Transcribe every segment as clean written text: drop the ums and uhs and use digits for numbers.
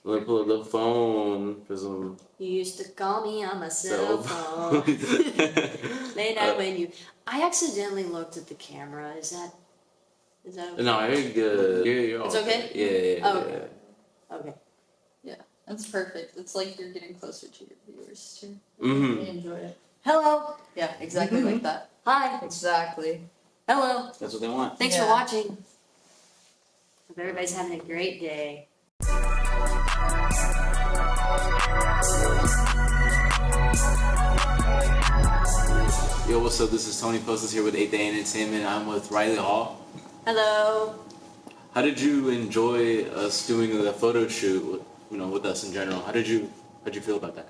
Let me pull up the phone for some You used to call me on my cell cell phone. Late night when you. I accidentally looked at the camera. Is that okay? No, you're good. You're It's all okay? good. Yeah. Oh, okay. Okay. Yeah, that's perfect. It's like you're getting closer to your viewers too. Mm-hmm. They enjoy it. Hello. Yeah, exactly like that. Hi. Exactly. Hello. That's what they want. Thanks for Yeah. watching. Hope everybody's having a great day. Yo, what's up? This is Tony Postis here with 8th Day Entertainment. I'm with Ryley Hall. Hello. How did you enjoy us doing the photo shoot? With us in general. How'd you feel about that?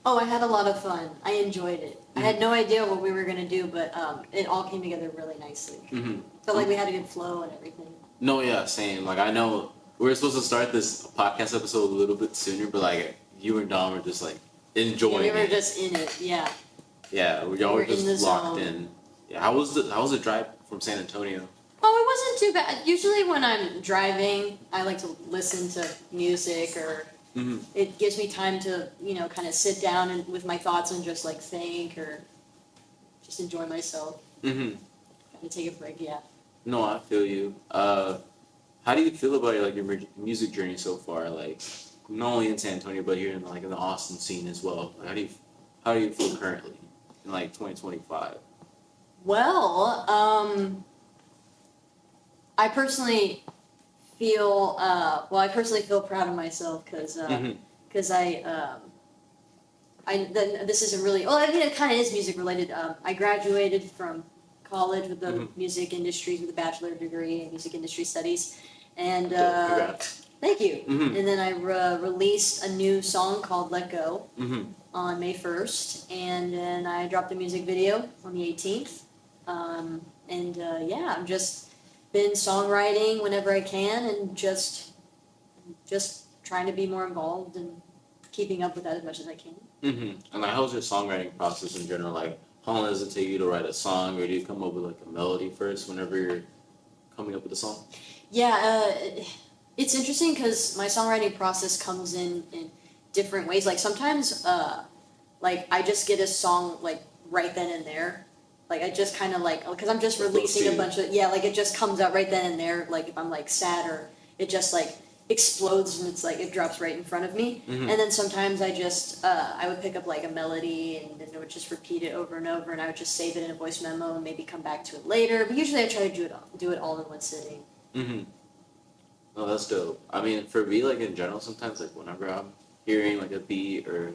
Oh, I had a lot of fun. I enjoyed it. I had no idea what we were gonna do, but it all came together really nicely. Mm-hmm. Felt like we had a good flow and everything. No, yeah, same. Like, I know we were supposed to start this podcast episode a little bit sooner, but like you and Don were just like enjoying Yeah, we were it. just in it. Yeah. Yeah, y'all were in the just locked zone. in. Yeah, how was the drive from San Antonio? Oh, it wasn't too bad. Usually when I'm driving, I like to listen to music or Mm-hmm. it gives me time to, kind of sit down and with my thoughts and just like think or just enjoy myself. Mm-hmm. Kind of take a break, yeah. No, I feel you. How do you feel about your music journey so far? Like, not only in San Antonio, but here in the Austin scene as well. Like, how do you feel currently in 2025? Well, I personally feel proud of myself because this isn't really, well, I mean, it kind of is music related. I graduated from college with the music industries with a bachelor degree in music industry studies, and Congrats. thank you. Mm-hmm. And then I released a new song called "Let Go" Mm-hmm. on May 1st, and then I dropped a music video on the 18th. I'm just been songwriting whenever I can, and just trying to be more involved and keeping up with that as much as I can. Mm-hmm. And how's your songwriting process in general? Like, how long does it take you to write a song, or do you come up with a melody first whenever you're coming up with a song? Yeah, it's interesting because my songwriting process comes in different ways. Like sometimes, I just get a song like right then and there. Like I just kind of because I'm just releasing a bunch of it just comes out right then and there. Like if I'm sad or it just explodes and it's it drops right in front of me. Mm-hmm. And then sometimes I just I would pick up a melody and then I would just repeat it over and over and I would just save it in a voice memo and maybe come back to it later. But usually I try to do it all in one sitting. Mm-hmm. Oh, that's dope. I mean, for me, in general, sometimes whenever I'm hearing a beat or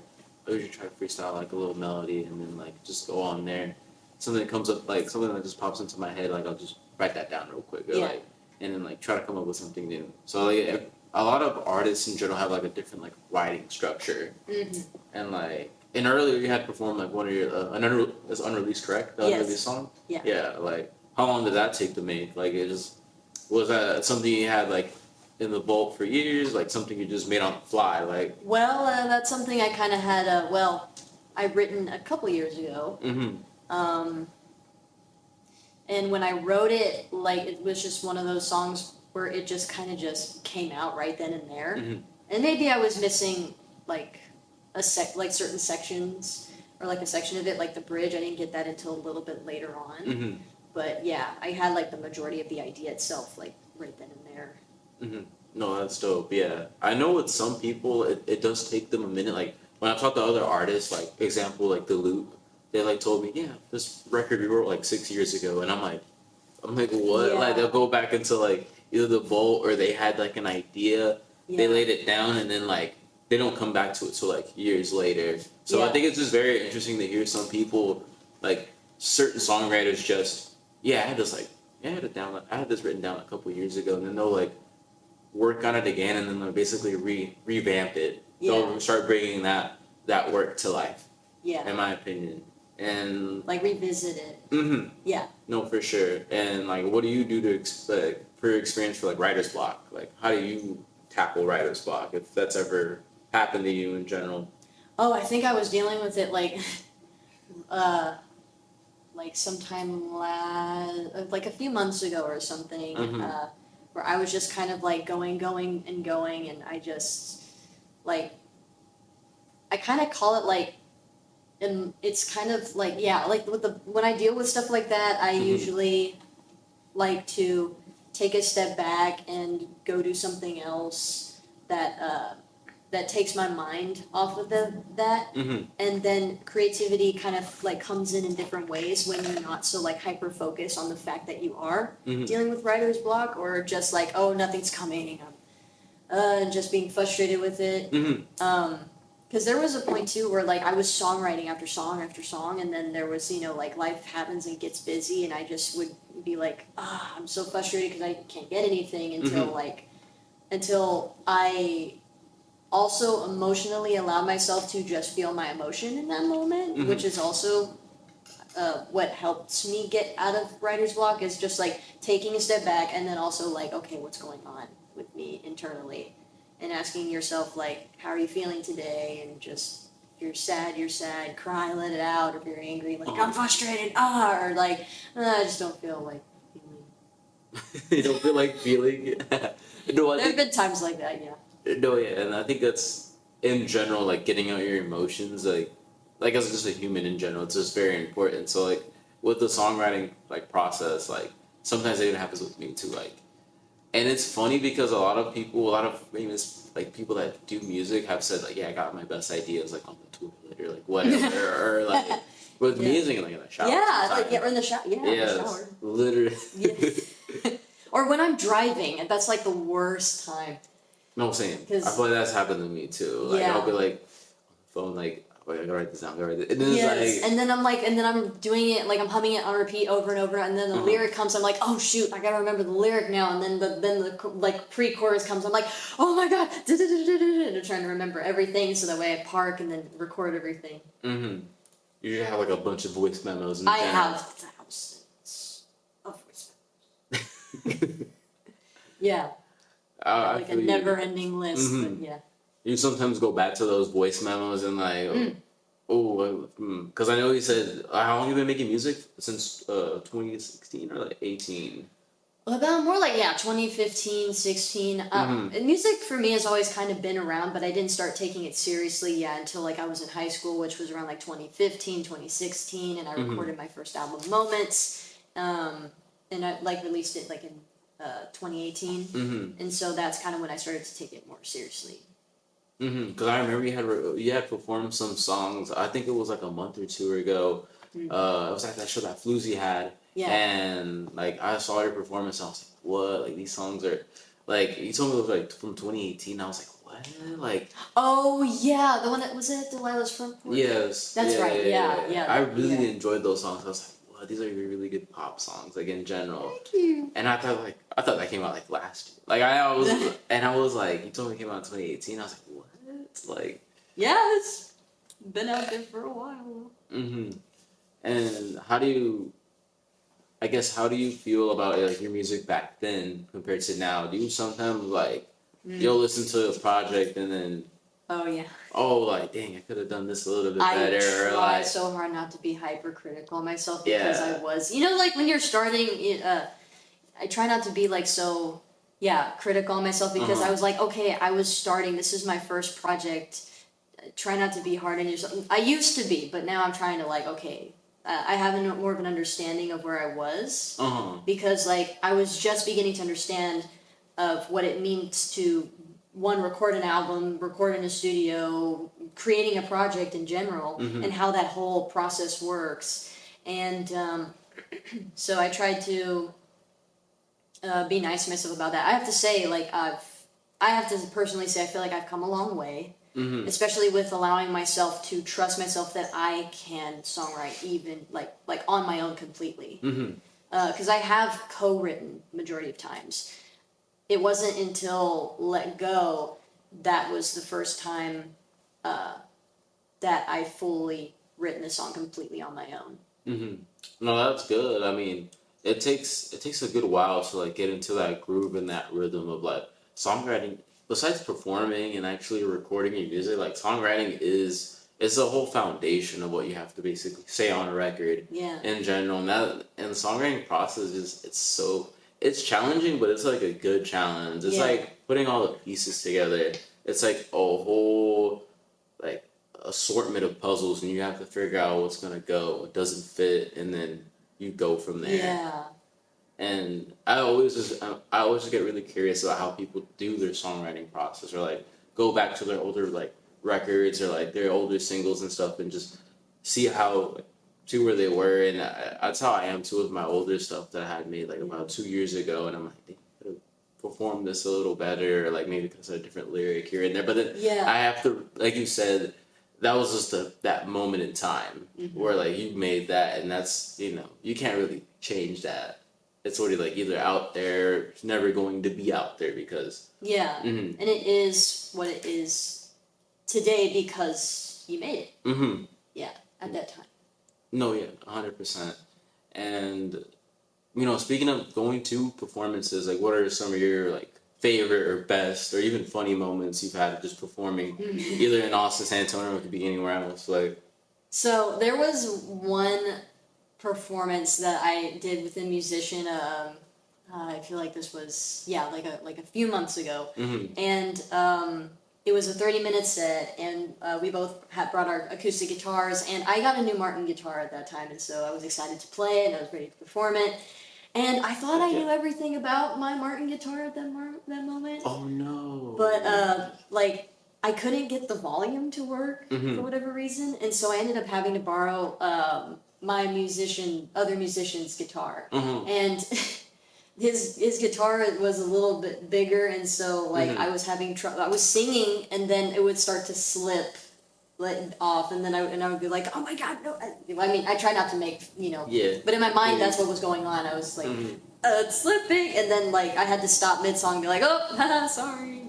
I usually try to freestyle a little melody and then just go on there. Something comes up something that just pops into my head. I'll just write that down real quick. Or, and then try to come up with something new. So a lot of artists in general have a different writing structure. Mm-hmm. And earlier you had performed one of your it's unreleased, correct? The unreleased song. Yeah. Yeah. How long did that take to make? Was that something you had in the vault for years? Something you just made on the fly? Well, that's something I kind of had. I written a couple years ago. Mm-hmm. And when I wrote it, it was just one of those songs where it just kind of just came out right then and there. Mm-hmm. And maybe I was missing certain sections or a section of it, the bridge. I didn't get that until a little bit later on. Mm-hmm. But yeah, I had the majority of the idea itself right then and there. Mm-hmm. No, that's dope. Yeah, I know with some people it does take them a minute. When I talk to other artists, example The Loop, they told me, yeah, this record we wrote 6 years ago, and I'm like what? Yeah. They'll go back into either the vault or they had an idea, they laid it down, and then they don't come back to it till years later. So I think it's just very interesting to hear some people certain songwriters just I had this I had this written down a couple years ago, and then they'll work on it again, and then they'll basically revamp it. They'll start bringing that work to life. Yeah. In my opinion. And revisit it. Mm-hmm. Yeah. No, for sure. And what do you do for your experience for writer's block? How do you tackle writer's block if that's ever happened to you in general? Oh, I think I was dealing with it sometime a few months ago or something, Mm-hmm. where I was just kind of going, and I just like, I kind of call it like, and it's kind of like, yeah, like when I deal with stuff like that, I usually like to take a step back and go do something else that takes my mind off of that. And then creativity kind of like comes in different ways when you're not so like hyper focused on the fact that you are dealing with writer's block, or just like, oh, nothing's coming, and just being frustrated with it. Because there was a point too where like I was songwriting after song after song, and then there was, like life happens and gets busy, and I just would be like, I'm so frustrated because I can't get anything until I also emotionally allow myself to just feel my emotion in that moment, which is also what helps me get out of writer's block, is just like taking a step back and then also like, okay, what's going on with me internally, and asking yourself like, how are you feeling today, and just, if you're sad, cry, let it out. Or if you're angry, like, I'm frustrated, or like, I just don't feel like feeling. You don't feel like feeling? No, There have been times like that, yeah. No, yeah, and I think that's in general, like getting out your emotions, like as just a human in general, it's just very important. So like with the songwriting like process, like sometimes it even happens with me too, like, and it's funny because a lot of famous like people that do music have said like, yeah, I got my best ideas like on the toilet or like whatever, or like with music like in the shower. Yeah, like, or in the shower. Yeah, in the shower. Literally. Yeah. Or when I'm driving, and that's like the worst time. No, same. I feel like that's happened to me too. Like I'll be like on the phone, like, wait, I gotta write this down. And then it's like, and then I'm doing it, like I'm humming it on repeat over and over, and then the lyric comes. I'm like, oh shoot, I gotta remember the lyric now. And then the like pre-chorus comes. I'm like, oh my god, and I'm trying to remember everything, so that way I park and then record everything. You usually have like a bunch of voice memos. I have thousands of voice memos. Yeah. Like a never-ending list, but yeah. You sometimes go back to those voice memos and like, because I know you said, how long have you been making music? Since 2016 or like 18? About more like, 2015, 16. And music for me has always kind of been around, but I didn't start taking it seriously until like I was in high school, which was around like 2015, 2016, and I recorded my first album, Moments, and I like released it like in 2018, and so that's kind of when I started to take it more seriously. Because I remember you had performed some songs. I think it was like a month or two ago. It was like that show that Floozy had, and like I saw your performance. And I was like, what? Like these songs are like, you told me it was like from 2018. I was like, what? Like, oh yeah, the one that was it Delilah's Front Porch. Yes, that's right. Yeah. I really enjoyed those songs. I was like, these are really good pop songs, like in general. Thank you. And I thought that came out like last year. Like I was like, you told me it came out in 2018. I was like, what? Like, yeah, it's been out there for a while. And how do you feel about like your music back then compared to now? Do you sometimes like you'll listen to a project and then like, dang, I could have done this a little bit better. I try so hard not to be hypercritical of myself because I was, like when you're starting, I try not to be like so, critical of myself because I was like, okay, I was starting, this is my first project. Try not to be hard on yourself. I used to be, but now I'm trying to like, okay, I have more of an understanding of where I was because like I was just beginning to understand of what it means to record an album, record in a studio, creating a project in general, and how that whole process works. And so I tried to be nice to myself about that. I have to say, like, I have to personally say, I feel like I've come a long way, especially with allowing myself to trust myself that I can songwrite even, like on my own completely. Because I have co-written majority of times. It wasn't until Let Go that was the first time that I fully written a song completely on my own. No, that's good. I mean, it takes a good while to like get into that groove and that rhythm of like songwriting. Besides performing and actually recording your music, like songwriting is the whole foundation of what you have to basically say on a record. In general, and the songwriting process it's challenging, but it's like a good challenge. It's like putting all the pieces together, it's like a whole like assortment of puzzles, and you have to figure out what's gonna go, what doesn't fit, and then you go from there. Yeah. And I always just get really curious about how people do their songwriting process, or like go back to their older like records or like their older singles and stuff, and just see how see where they were. And that's how I am too with my older stuff that I had made like about 2 years ago, and I'm like, they could have performed this a little better, or like maybe because of a different lyric here and there. But then Yeah. I have to, like you said, that was just that moment in time where like you made that, and that's you can't really change that. It's already like either out there, it's never going to be out there because Yeah. And it is what it is today because you made it. Yeah, at that time. No, yeah, 100%. And speaking of going to performances, like what are some of your like favorite or best or even funny moments you've had just performing either in Austin, San Antonio, or it could be anywhere else? Like, So there was one performance that I did with a musician. I feel like this was like a few months ago, and it was a 30-minute set, and we both had brought our acoustic guitars, and I got a new Martin guitar at that time, and so I was excited to play it, and I was ready to perform it. And I thought I knew everything about my Martin guitar at that moment. oh no. But like I couldn't get the volume to work for whatever reason, and so I ended up having to borrow my other musician's guitar, and his guitar was a little bit bigger, and so like I was having trouble. I was singing, and then it would start to slip off, and then I would be like, oh my god, no. I mean, I try not to make but in my mind that's what was going on. I was like it's slipping, and then like I had to stop mid-song and be like, oh sorry,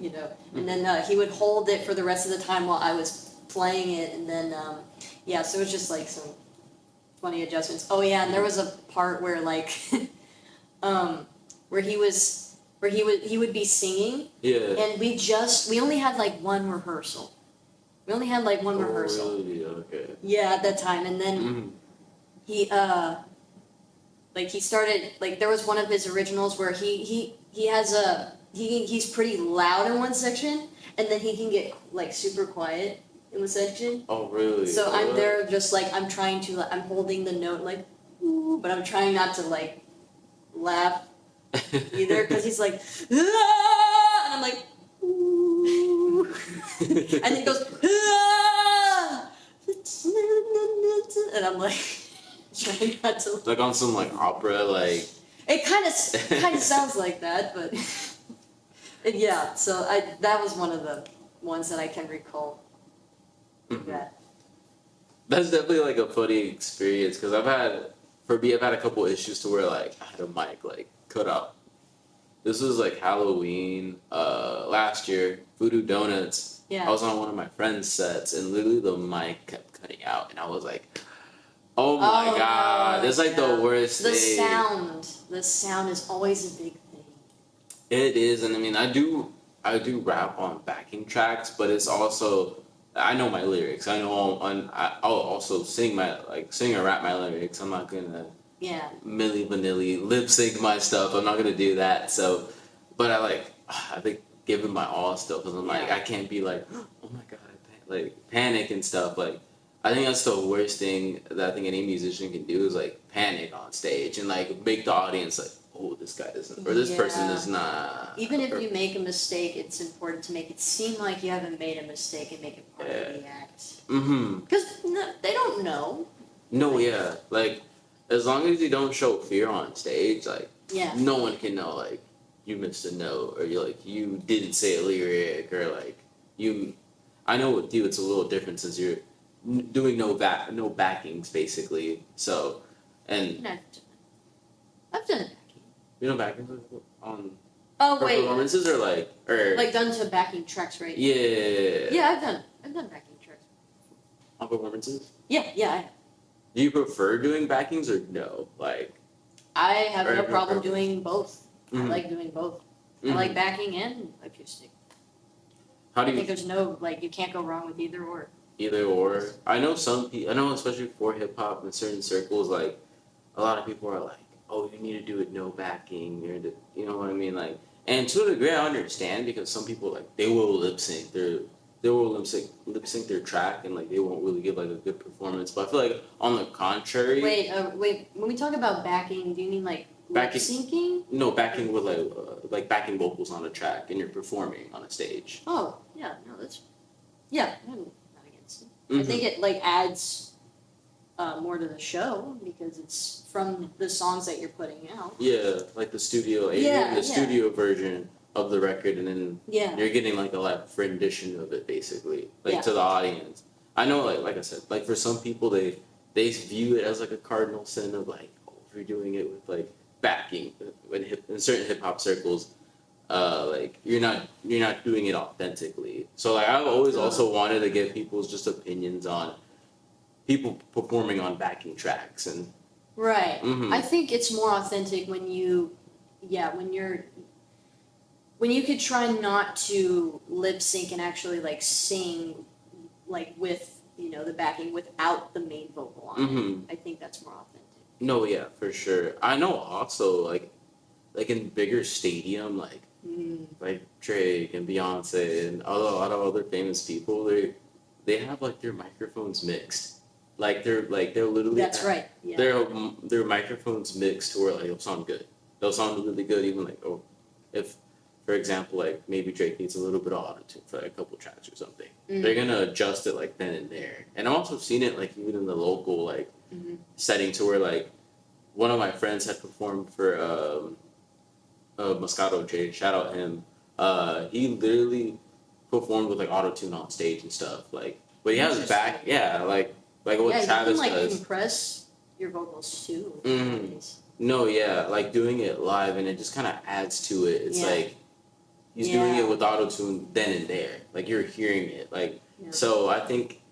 and then he would hold it for the rest of the time while I was playing it, and then so it was just like some funny adjustments. Oh yeah, and there was a part where like where he would be singing, and we only had like one rehearsal. We only had like one rehearsal. Really? Okay. Yeah, at that time, and then he started like there was one of his originals where he's pretty loud in one section, and then he can get like super quiet in one section. Oh really? So I'm there just like I'm holding the note like ooh, but I'm trying not to like laugh either because he's like ah! And I'm like ooh. And then he goes ah! And I'm like trying not to like on some like opera like it kind of sounds like that, but yeah, so that was one of the ones that I can recall. Yeah. That's definitely like a funny experience because I've had a couple issues to where like I had a mic like cut out. This was like Halloween last year, Voodoo Donuts. Yeah. I was on one of my friend's sets and literally the mic kept cutting out, and I was like, oh my god, no, it's like the worst the thing. The sound is always a big thing. It is, and I mean I do rap on backing tracks, but it's also I know my lyrics. I know I'll also sing or rap my lyrics. I'm not gonna Milli Vanilli lip sync my stuff. I'm not gonna do that. So, but I think giving my all still because I'm like I can't be like oh my god like panic and stuff. Like I think that's the worst thing that I think any musician can do is like panic on stage and like make the audience like oh this guy doesn't or this person is not. Even if you make a mistake, it's important to make it seem like you haven't made a mistake and make it part of the act. Because they don't know. No, yeah, like as long as you don't show fear on stage, like no one can know like you missed a note or you didn't say a lyric or like you. I know with you it's a little different since you're doing no backings basically. So and I've done it. You know backings on performances or like done to backing tracks, right? Yeah. Yeah, I've done backing tracks. On performances? Yeah, I have. Do you prefer doing backings or no? Like I have no problem doing both. I like doing both. I like Mm-hmm. backing and acoustic. How do I you think there's no, like, you can't go wrong with either or. either or? I know some people, I know especially for hip hop in certain circles, like, a lot of people are like, oh, you need to do it no backing, or you know what I mean? Like, And to a degree, I understand because some people like they will lip sync their track and like they won't really give like a good performance. But I feel like on the contrary, Wait. When we talk about backing, do you mean like lip Backing- syncing? no backing with like backing vocals on a track and you're performing on a stage. Oh, yeah, no, that's I'm not against it. I Mhm. think it like adds more to the show because it's from the songs that you're putting out. Yeah, like the studio, Yeah, the yeah. studio version of the record, and then Yeah. you're getting like a live rendition of it, basically, like Yeah. to the audience. I know, like I said, like for some people, they view it as like a cardinal sin of like, oh, if you're doing it with like backing in certain hip hop circles, like you're not doing it authentically. So like I've always also wanted to get people's just opinions on people performing on backing tracks and. Right. Mhm. I think it's more authentic when you could try not to lip sync and actually like sing like with the backing without the main vocal on Mhm. it. I think that's more authentic. No, yeah, for sure. I know also like in bigger stadium like Drake and Beyonce and a lot of other famous people, they have like their microphones mixed. Like they're literally That's right. Yeah. their microphones mixed to where like they'll sound good. They'll sound really good even like if for example like maybe Drake needs a little bit of auto-tune for like a couple tracks or something. They're gonna adjust it like then and there. And I've also seen it like even in the local like setting to where like one of my friends had performed for Moscato J, shout out him. He literally performed with like auto tune on stage and stuff. Like, but he has back, yeah, like what Yeah, Travis you can like does. compress your vocals too. Mhm. nowadays. No, yeah, like doing it live and it just kind of adds to it. It's Yeah. like he's doing Yeah. it with auto tune then and there. Like you're hearing it. Like Yeah. so, I think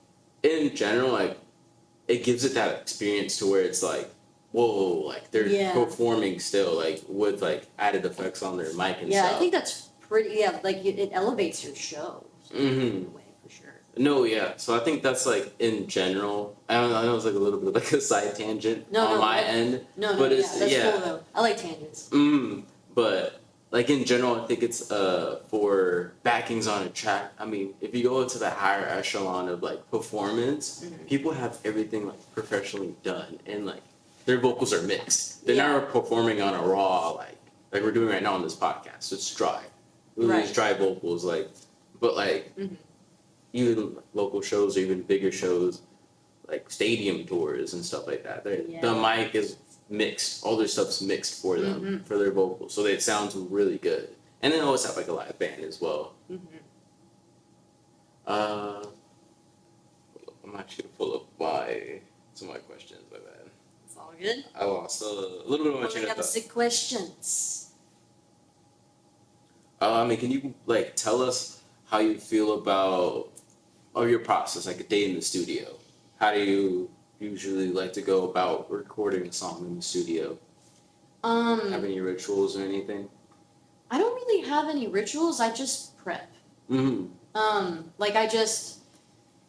in general, like it gives it that experience to where it's like. Whoa, like they're Yeah. performing still, like with like added effects on their mic and Yeah, stuff. I think that's pretty. Yeah, like it elevates your show in a way for sure. No, yeah. So I think that's like in general. I know it's like a little bit of like a side tangent on my end. No, but yeah, it's that's yeah. cool though. I like tangents. But like in general, I think it's for backings on a track. I mean, if you go into the higher echelon of like performance, people have everything like professionally done and like their vocals are mixed. They're Yeah. not performing on a raw like we're doing right now on this podcast. It's dry. Right. It's dry vocals but even local shows or even bigger shows like stadium tours and stuff like that. Yeah. The mic is mixed. All their stuff's mixed for them for their vocals, so it sounds really good. And then they always have like a live band as well. I'm actually gonna pull up some of my questions. My bad. It's all good. I lost a little bit of my train Pulling of up thought. sick questions. I mean, can you like tell us how you feel about your process, like a day in the studio? How do you usually like to go about recording a song in the studio? Have any rituals or anything? I don't really have any rituals. I just prep. Like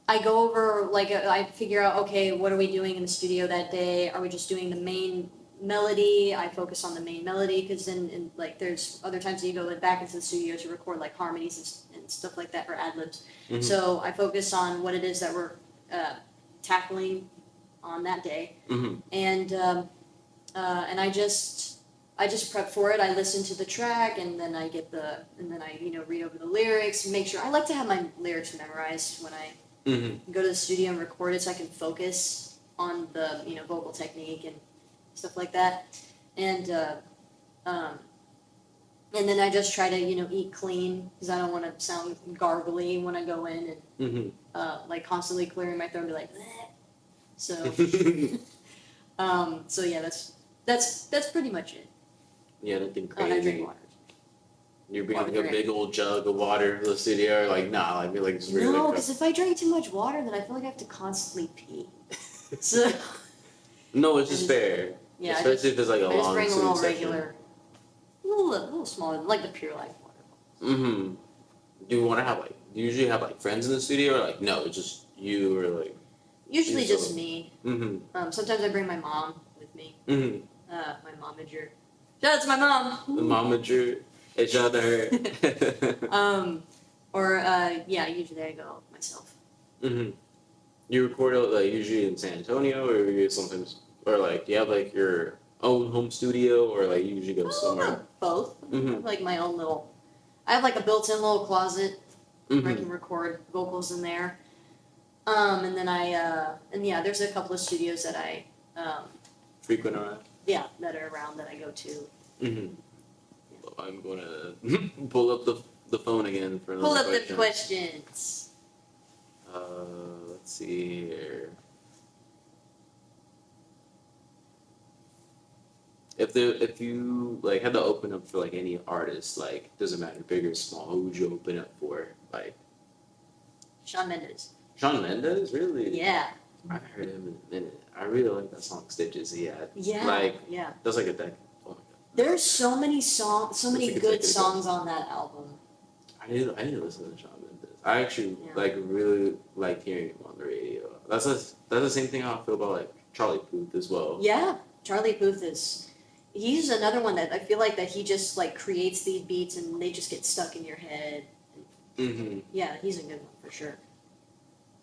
I go over, like I figure out, okay, what are we doing in the studio that day? Are we just doing the main melody? I focus on the main melody because then like there's other times that you go like back into the studio to record like harmonies and stuff like that or ad libs. So I focus on what it is that we're tackling on that day, and I just prep for it. I listen to the track and then I read over the lyrics, make sure I like to have my lyrics memorized when I go to the studio and record it so I can focus on the vocal technique and stuff like that, and then I just try to eat clean because I don't want to sound gargly when I go in and like constantly clearing my throat and be like bleh. So yeah, that's pretty much it. Yeah, nothing Oh, and I drink crazy. water. You're bringing like a Water. big old jug of water to the studio, or like nah, I feel like just really No, like because if I drink too much water, then I feel like I have to constantly pee. So no, it's I just just- fair. yeah, Especially if it's like a I just long bring a swim little session. regular, a little smaller, like the Pure Life water. Do you want to have like? Do you usually have like friends in the studio, or like no, it's just you, or like? Usually You're just so- me. Mm-hmm. Sometimes I bring my mom with me. Mm-hmm. My momager. Shout out to my mom. The momager. Each other. Yeah, usually I go myself. Hmm. You record it like usually in San Antonio, or you sometimes, or like do you have like your own home studio, or like you usually go somewhere? Both. I Hmm. have like my own little. I have like a built-in little closet where I Hmm. can record vocals in there. And then and yeah, there's a couple of studios that Frequent around. that are around that I go to. Hmm. I'm gonna pull up the phone again for another Pull up question. the questions. Let's see here. If you like had to open up for like any artist, like doesn't matter big or small, who would you open up for? Like Shawn Mendes. Shawn Mendes, really? Yeah. I haven't heard him in a minute. I really like that song "Stitches" he had. Yeah. Like Yeah. that's like a decade. Oh my god. There's so many songs, so many That's a good decade ago. songs on that album. I need to listen to Shawn Mendes. I actually Yeah. like really like hearing him on the radio. That's the same thing I feel about like Charlie Puth as well. Yeah, Charlie Puth he's another one that I feel like that he just like creates these beats and they just get stuck in your head. Mm-hmm. Yeah, he's a good one for sure.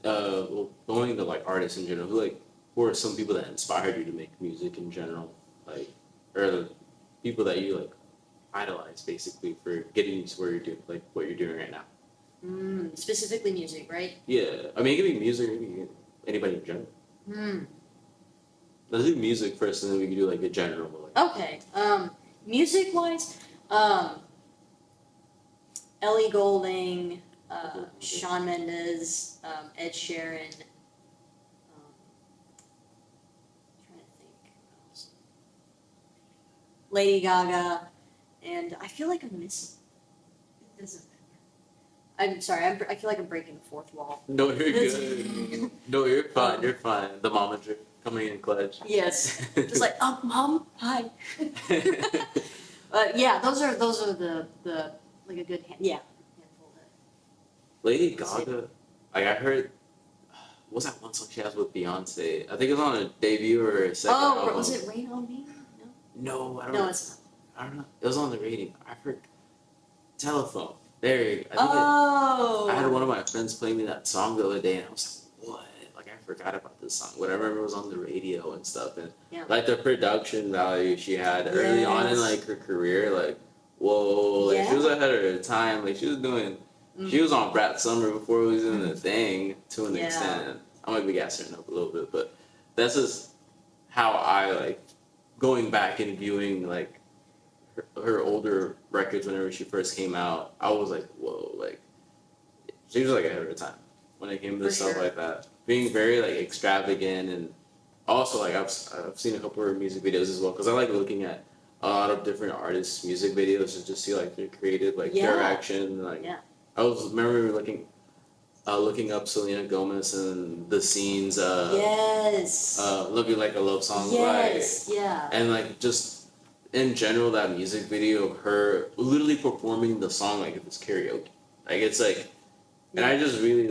Well, going to like artists in general, who are some people that inspired you to make music in general, like, or the people that you like idolize basically for getting you to where you're doing, like what you're doing right now. Specifically music, right? Yeah, I mean, it could be music, it could be anybody in general. Let's do music first, and then we can do like a general. Like, Okay. Music wise, Ellie Goulding, Shawn Mendes, Ed Sheeran. Trying to think who else. Lady Gaga, and I feel like I'm missing. It doesn't matter. I'm sorry. I feel like I'm breaking the fourth wall. no, you're good. No, you're fine. You're fine. The momager coming in clutch. Yes. Just like, mom, hi. Yeah, those are the like a good handful. Lady Gaga, like I heard, what's that one song she has with Beyonce? I think it was on a debut or a second album. Was it Rain on Me? No, I don't No, know. it's I don't know. It was on the radio. I heard Telephone. There you go. I had one of my friends play me that song the other day, and I was like, what? Like, I forgot about this song. But I remember it was on the radio and stuff. And, like, the production value she had early on in, like, her career, like, whoa. Like, she was ahead of her time. Like, she was doing... She was on Brat Summer before it was in the thing, to an extent. I might be gassing her up a little bit, but that's just how I, like, going back and viewing, like, her older records whenever she first came out, I was like, whoa, like, she was, like, ahead of her time when it came to stuff like that. Being very, like, extravagant, and also, like, I've seen a couple of her music videos as well, because I like looking at a lot of different artists' music videos to just see, like, their creative, like, direction, like... I remember looking up Selena Gomez and the scenes. Love You Like a Love Song. Yes. Like, yeah. And like just in general, that music video of her literally performing the song like if it's karaoke. Like it's like, and I just really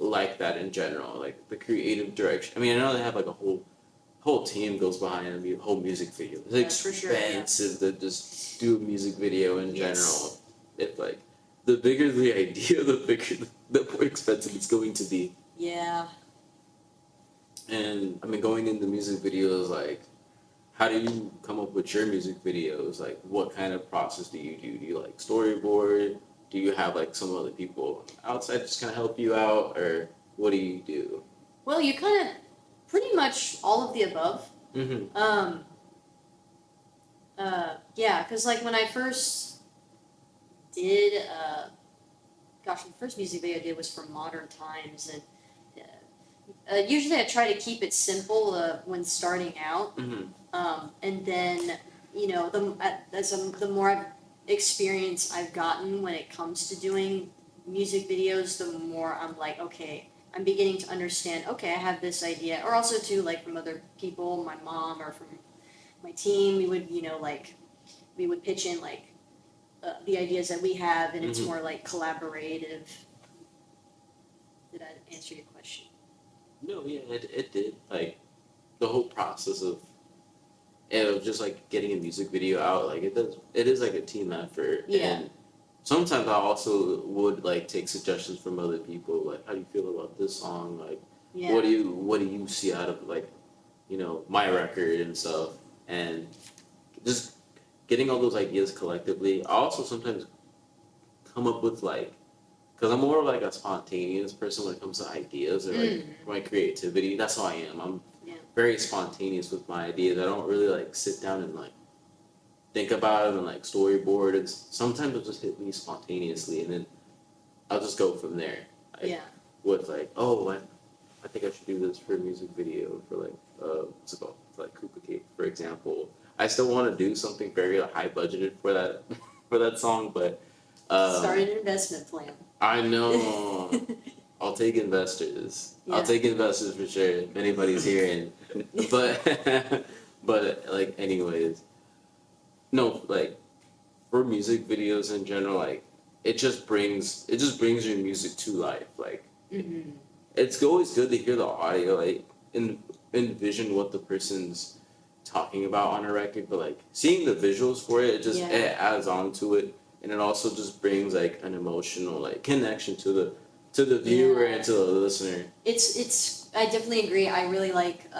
like that in general. Like the creative direction. I mean, I know they have like a whole team goes behind a whole music video. It's expensive to just do a music video in general. If like. The bigger the idea, the more expensive it's going to be. Yeah. And I mean, going into music videos, like, how do you come up with your music videos? Like, what kind of process do you do? Do you like storyboard? Do you have like some other people outside just kind of help you out, or what do you do? Well, you kind of pretty much all of the above. Mm-hmm. Yeah, because like when I first did the first music video I did was for Modern Times, and usually I try to keep it simple when starting out, and then the more experience I've gotten when it comes to doing music videos, the more I'm like, okay, I'm beginning to understand, okay, I have this idea, or also too, like from other people, my mom or from my team, we would pitch in like the ideas that we have, and it's more like collaborative. Did I answer your question? No, yeah, it did. Like the whole process of and of just like getting a music video out, like it is like a team effort. Yeah. And sometimes I also would like take suggestions from other people, like how do you feel about this song? Like Yeah. what do you see out of like, you know, my record and stuff, and just getting all those ideas collectively. I also sometimes come up with like, because I'm more of like a spontaneous person when it comes to ideas or like my creativity. That's how I am. I'm very spontaneous with my ideas. I don't really like sit down and like think about it and like storyboard. It's sometimes it'll just hit me spontaneously, and then I'll just go from there. Like, with like, oh, I think I should do this for a music video for like what's it called? For like Koopa Cake, for example. I still want to do something very high budgeted for that for that song, but start an investment plan. I know. I'll take investors. Yeah. I'll take investors for sure. If anybody's hearing, but but like anyways, no, like for music videos in general, like it just brings your music to life. Like it's always good to hear the audio, like envision what the person's talking about on a record, but like seeing the visuals for it, it adds on to it, and it also just brings like an emotional like connection to the viewer and to the listener. It's I definitely agree. I really like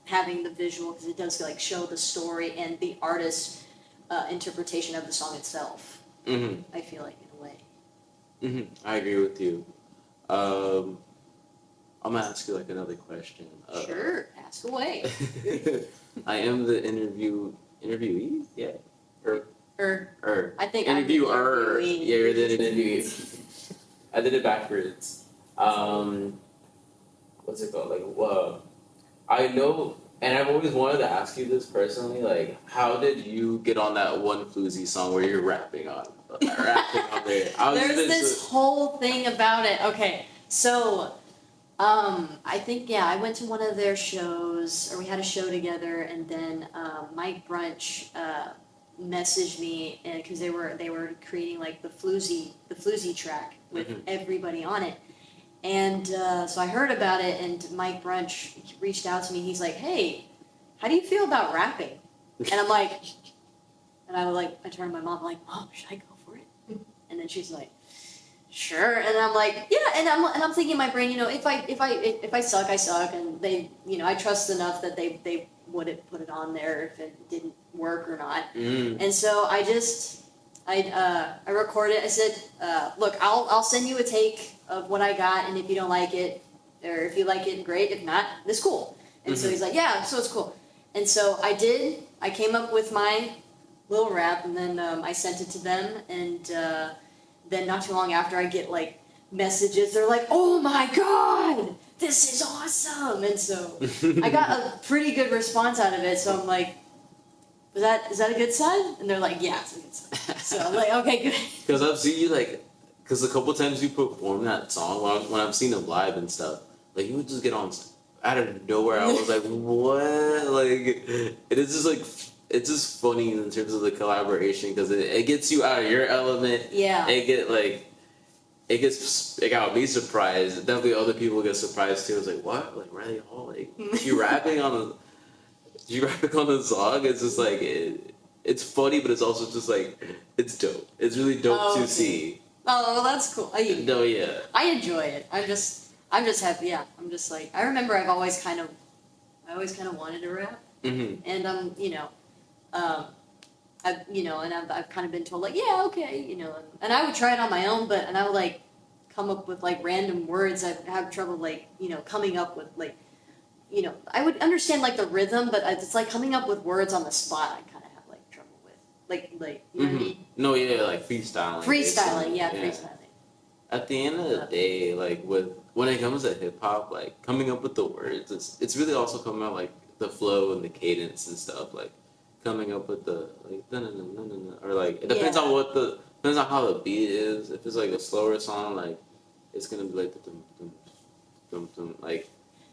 having the visual because it does like show the story and the artist's interpretation of the song itself. I feel like in a way. I agree with you. I'm gonna ask you like another question. Sure, ask away. I am the interviewee, yeah. I think interviewer. I'm the interviewee. Yeah, you're the interviewee. I did it backwards. What's it called? Like, I know, and I've always wanted to ask you this personally. Like, how did you get on that one Floozy song where you're rapping on there? There's this whole thing about it. Okay, so I think I went to one of their shows, or we had a show together, and then Mike Brunch messaged me because they were creating like the Floozy track with everybody on it, and so I heard about it, and Mike Brunch reached out to me. He's like, "Hey, how do you feel about rapping?" And I'm like, I turned to my mom, I'm like, "Mom, should I go for it?" And then she's like, "Sure." And I'm like, "Yeah." And I'm thinking in my brain, if I suck, I suck, and they, I trust enough that they wouldn't put it on there if it didn't work or not. And so I recorded it. I said, "Look, I'll send you a take of what I got, and if you don't like it, or if you like it, great. If not, it's cool." And so he's like, "Yeah, so it's cool." And so I did. I came up with my little rap, and then I sent it to them, and then not too long after, I get like messages. They're like, "Oh my god, this is awesome!" And so I got a pretty good response out of it. So I'm like, is that a good sign? And they're like, "Yeah, it's a good sign." So I'm like, "Okay, good." Because I've seen you because a couple times you perform that song when I've seen them live and stuff, like you would just get on out of nowhere. I was like, what? Like it is just like. It's just funny in terms of the collaboration because it gets you out of your element. Yeah. It got me surprised. Definitely other people get surprised too. I was like, what? Like Ryley Hall? Like you rapping on the song? It's just like it's funny, but it's also just like it's dope. It's really dope to see. Oh, well, that's cool. No, yeah. I enjoy it. I'm just happy. Yeah. I'm just like I remember I always kind of wanted to rap, and I've kind of been told like, yeah, okay, and I would try it on my own, and I would like come up with like random words. I have trouble like, coming up with like, I would understand like the rhythm, but it's like coming up with words on the spot. I kind of have like trouble with like, you know what I mean? No, yeah, like freestyling. Freestyling. At the end of the day, like when it comes to hip hop, like coming up with the words, it's really also coming out like the flow and the cadence and stuff, like coming up with the like or like it depends on depends on how the beat is. If it's like a slower song, like it's gonna be like the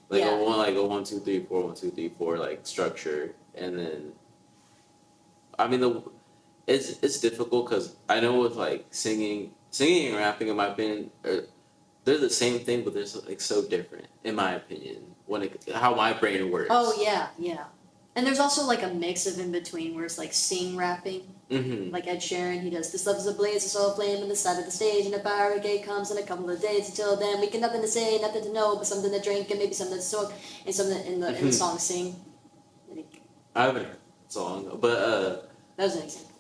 like a 1 2 3 4 1 2 3 4 like structure, and then I mean it's difficult because I know with like singing and rapping, in my opinion, they're the same thing, but they're like so different in my opinion how my brain works. Oh yeah. And there's also like a mix of in between where it's like sing rapping. Mm-hmm. Like Ed Sheeran, he does "This love is a blaze, it's all flame on the side of the stage, and a fire brigade comes in a couple of days. Until then, we got nothing to say, nothing to know, but something to drink and maybe something to smoke, and something in the song sing." I think I haven't heard the song, but that was an example.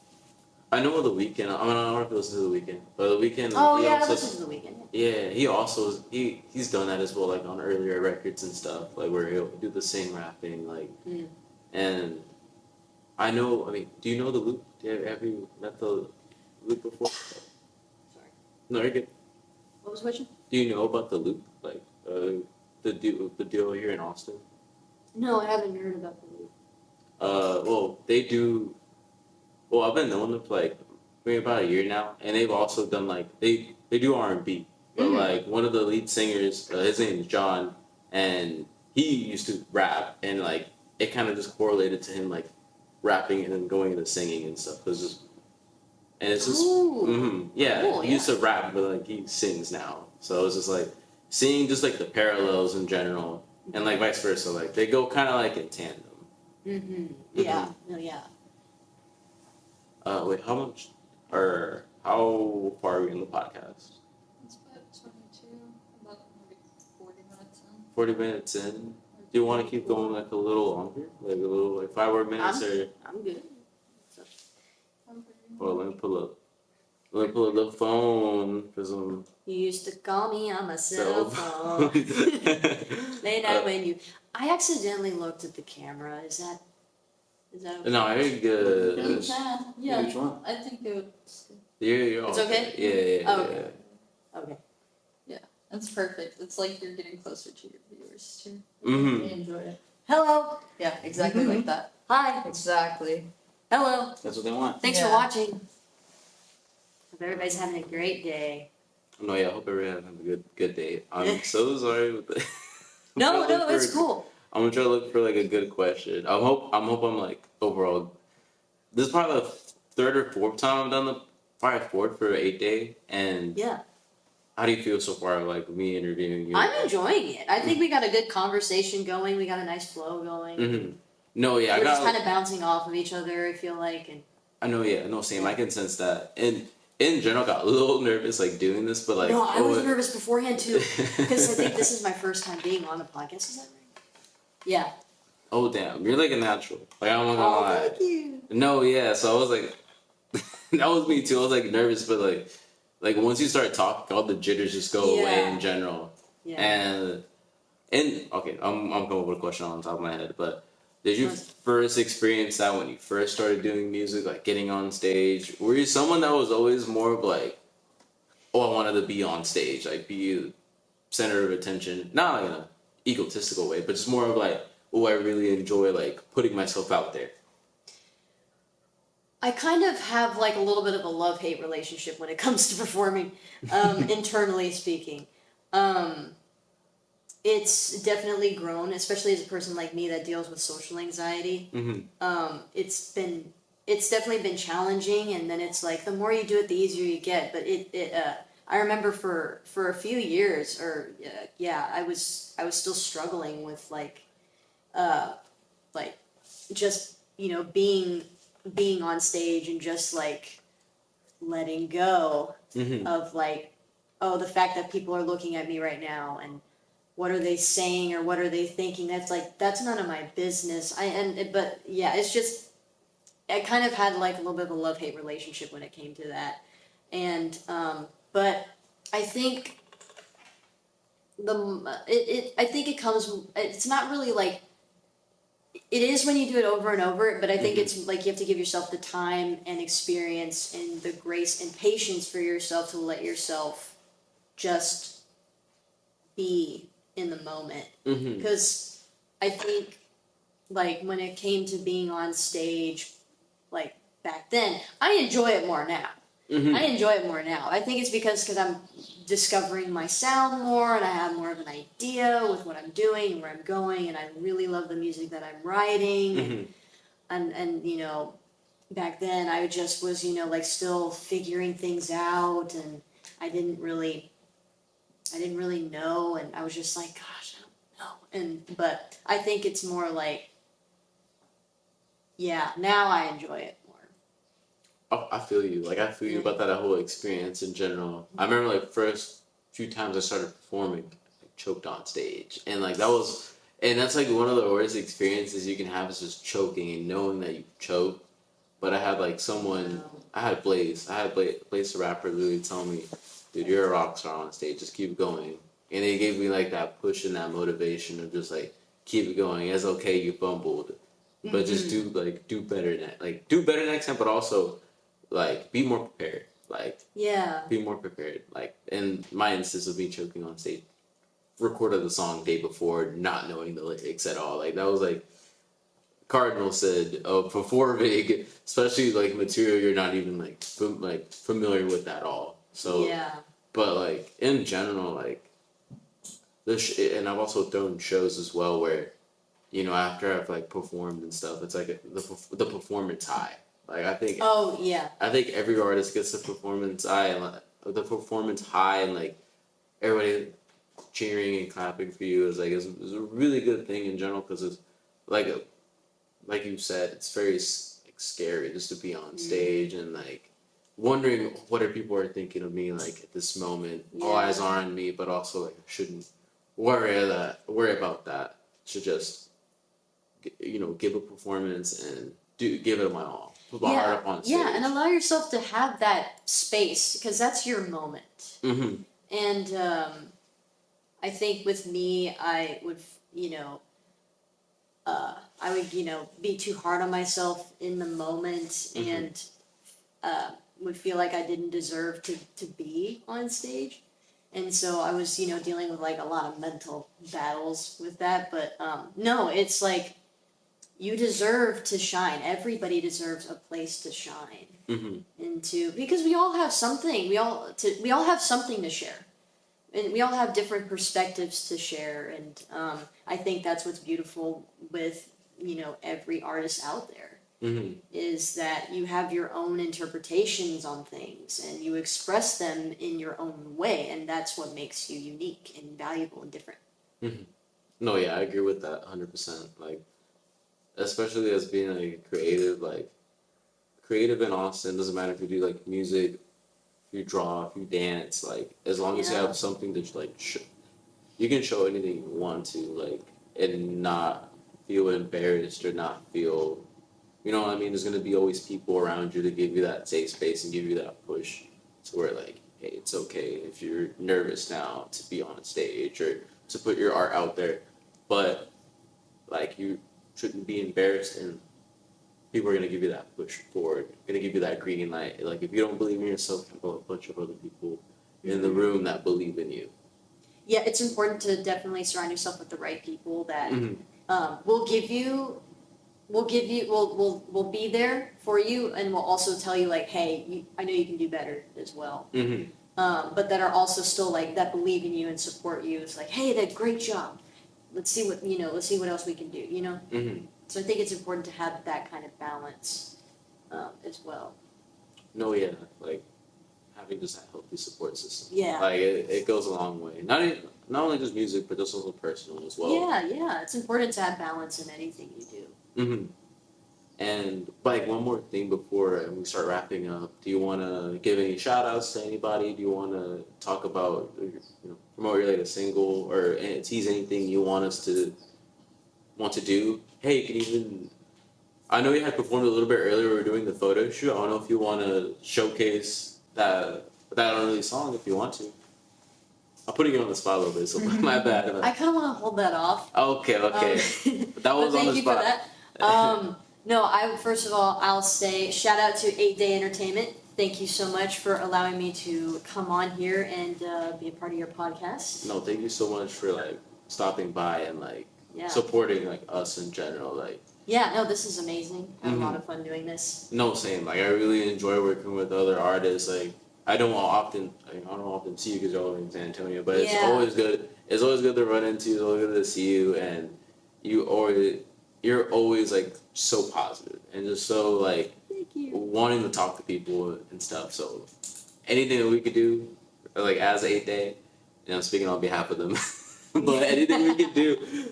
I know The Weeknd. I mean, I don't know if you listen to The Weeknd, but The Weeknd. Oh he yeah, I also, listened to The Weeknd. yeah, he also he's done that as well, like on earlier records and stuff, like where he'll do the sing rapping, like, and I know. I mean, do you know the Loop? Have you met the Loop before? Sorry. No, you're good. What was the question? Do you know about the Loop? Like, the deal here in Austin? No, I haven't heard about The Loop. Well, they do. Well, I've been knowing them for like maybe about a year now, and they've also done like they do R&B, but like one of the lead singers, his name is John, and he used to rap, and like it kind of just correlated to him like rapping and then going into singing and stuff. It's just Ooh. yeah, Cool, he used to rap, but like he sings now, so it's just like seeing just like the parallels in general, and like vice versa, like they go kind of like in tandem. Yeah. No. Yeah. Wait, how far are we in the podcast? It's about 22, about maybe 40 minutes in. 40 minutes in. Do you want to keep going like a little longer? Like a little, like 5 more minutes I'm good. or let me pull up the phone because I'm You used to call me on my cell cell phone. phone. Late night when you. I accidentally looked at the camera. Is that okay? No, you're good. You can. Yeah. Which one? I think it would. You're It's okay? Yeah. Oh, okay. Okay. Yeah, that's perfect. It's like you're getting closer to your viewers too. Mm-hmm. They enjoy it. Hello. Yeah, exactly like that. Hi. Exactly. Hello. That's what they want. Thanks for Yeah. watching. Hope everybody's having a great day. No, yeah, I hope everyone has a good day. I'm so sorry with the. No, it's cool. I'm gonna try to look for like a good question. I'm like overall. This is probably the third or fourth time I've done probably fourth for 8 day. And Yeah. how do you feel so far? Like me interviewing you? I'm enjoying it. I think we got a good conversation going. We got a nice flow going. Mm-hmm. No, yeah, We're just kind of bouncing off of each other. I feel like, and I know, yeah, no, same. I can sense that. And in general, I got a little nervous like doing this, but like no, I was nervous beforehand too because I think this is my first time being on a podcast. Is that right? Yeah. Oh damn, you're like a natural. Like I'm not gonna lie. Thank you. No, yeah. So I was like, that was me too. I was like nervous, but like once you start talking, all the jitters just go away in general. Yeah. And okay, I'm coming up with a question on top of my head, but did you first experience that when you first started doing music, like getting on stage? Were you someone that was always more of like, oh, I wanted to be on stage, like be the center of attention, not like in an egotistical way, but just more of like, oh, I really enjoy like putting myself out there. I kind of have like a little bit of a love-hate relationship when it comes to performing, internally speaking. It's definitely grown, especially as a person like me that deals with social anxiety. Mm-hmm. It's definitely been challenging, and then it's like the more you do it, the easier you get. But I remember for a few years, I was still struggling with like just being on stage and just like letting go of like, oh, the fact that people are looking at me right now and what are they saying or what are they thinking? That's none of my business. But yeah, it's just I kind of had like a little bit of a love-hate relationship when it came to that. And but I think I think it comes, it's not really like, it is when you do it over and over, but I think it's like you have to give yourself the time and experience and the grace and patience for yourself to let yourself just be in the moment. Because I think like when it came to being on stage, like back then, I enjoy it more now. I enjoy it more now. I think it's because I'm discovering my sound more and I have more of an idea with what I'm doing and where I'm going, and I really love the music that I'm writing. And you know, back then I just was, you know, like still figuring things out, and I didn't really know, and I was just like, gosh, I don't know. But I think it's more like Yeah, now I enjoy it more. Oh, I feel you. Like I feel you about that whole experience in general. I remember like first few times I started performing, I choked on stage, and like that was, and that's like one of the worst experiences you can have is just choking and knowing that you choked. But I had like someone, I had Blaze the rapper literally tell me, dude, you're a rock star on stage, just keep going. And they gave me like that push and that motivation of just like keep it going. It's okay, you fumbled, but just do better do better next time. But also like be more prepared. Like Yeah. be more prepared. Like in my instance of me choking on stage, recorded the song day before, not knowing the lyrics at all. Like that was like Cardinal said, performing, especially like material you're not even like familiar with at all. So Yeah. but like in general, like and I've also thrown shows as well where, after I've like performed and stuff, it's like the performance high. Like Oh yeah. I think every artist gets the performance high and the performance high and like everybody cheering and clapping for you is a really good thing in general because it's like like you said, it's very like scary just to be on stage and like wondering what are people are thinking of me like at this moment. All eyes are on me, but also like I shouldn't worry about that. Should just give a performance and give it my all. Put my heart up on stage. Yeah, and allow yourself to have that space because that's your moment. Mm-hmm. And I think with me, I would be too hard on myself in the moment and would feel like I didn't deserve to be on stage. And so I was, dealing with like a lot of mental battles with that. But no, it's like you deserve to shine. Everybody deserves a place to shine into because we all have something. We all have something to share. And we all have different perspectives to share, and I think that's what's beautiful with every artist out there is that you have your own interpretations on things and you express them in your own way, and that's what makes you unique and valuable and different. No, yeah, I agree with that 100%. Like, especially as being like creative in Austin, doesn't matter if you do like music, if you draw, if you dance, like as long as you have something to like you can show anything you want to, like, and not feel embarrassed or not feel, you know what I mean? There's gonna be always people around you to give you that safe space and give you that push to where like, hey, it's okay if you're nervous now to be on a stage or to put your art out there, but like you shouldn't be embarrassed and people are gonna give you that push forward, gonna give you that green light. Like if you don't believe in yourself, you have a bunch of other people in the room that believe in you. Yeah, it's important to definitely surround yourself with the right people that will give you will be there for you and will also tell you like, hey, I know you can do better as well. But that are also still like that believe in you and support you. It's like, hey, that great job. Let's see what else we can do. So I think it's important to have that kind of balance as well. No, yeah, like having just a healthy support system. Yeah. Like it goes a long way. Not only just music, but just also personal as well. Yeah. It's important to have balance in anything you do. And like one more thing before we start wrapping up, do you want to give any shout outs to anybody? Do you want to talk about, promote your latest single or tease anything you want to do? Hey, you can even, I know you had performed a little bit earlier. We were doing the photo shoot. I don't know if you want to showcase that unreleased song if you want to. I'm putting you on the spot a little bit, so my bad. I kind of want to hold that off. Okay. That was on the spot. Thank you for that. No, first of all, I'll say shout out to 8 Day Entertainment. Thank you so much for allowing me to come on here and be a part of your podcast. No, thank you so much for like stopping by and like supporting like us in general. Like this is amazing. I had a lot of fun doing this. No, same. Like I really enjoy working with other artists. Like I don't often see you because you're all in San Antonio, but it's always good. It's always good to run into. It's always good to see you, and you're always like so positive and just so like wanting to talk to people and stuff. So anything that we could do, like as 8 Day, I'm speaking on behalf of them, but anything we could do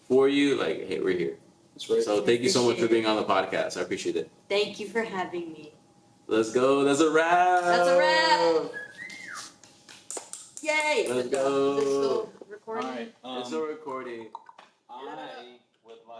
for you, like, hey, we're here. That's right. So thank you so much for being on the podcast. I appreciate it. Thank you for having me. Let's go. That's a wrap. That's a wrap. Yay! Let's Is this go. still recording? All right. It's a recording. I would like.